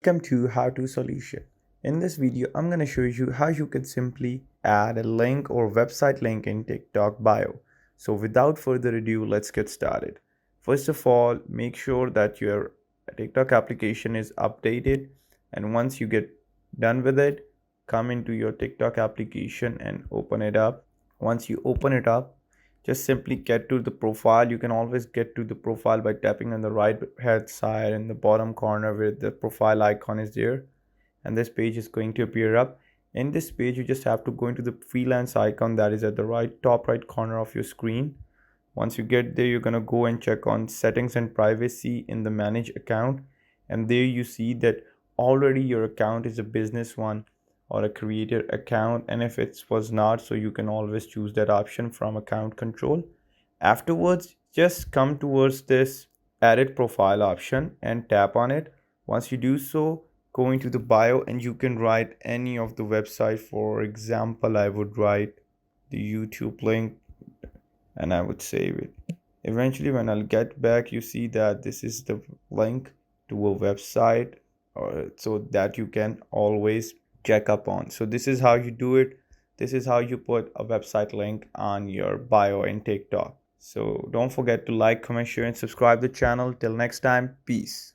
Welcome to How To Solution. In this video, I'm going to show you how you can simply add a link or website link in TikTok bio. So without further ado, let's get started. First of all, make sure that your TikTok application is updated, and once you get done with it, come into your TikTok application and open it up. Once you open it up, just simply get to the profile. You can always get to the profile by tapping on the right hand side in the bottom corner where the profile icon is there, and this page is going to appear up. In this page, you just have to go into the freelance icon that is at the top right corner of your screen. Once you get there, you're going to go and check on settings and privacy in the manage account, and there you see that already your account is a business one or a creator account, and if it was not, so you can always choose that option from account control. Afterwards, just come towards this edit profile option and tap on it. Once you do so, go into the bio and you can write any of the website. For example, I would write the YouTube link and I would save it. Eventually, when I'll get back, you see that this is the link to a website, so that you can always check up on. So this is how you do it. This is how you put a website link on your bio in TikTok. So don't forget to like, comment, share, and subscribe the channel. Till next time, peace.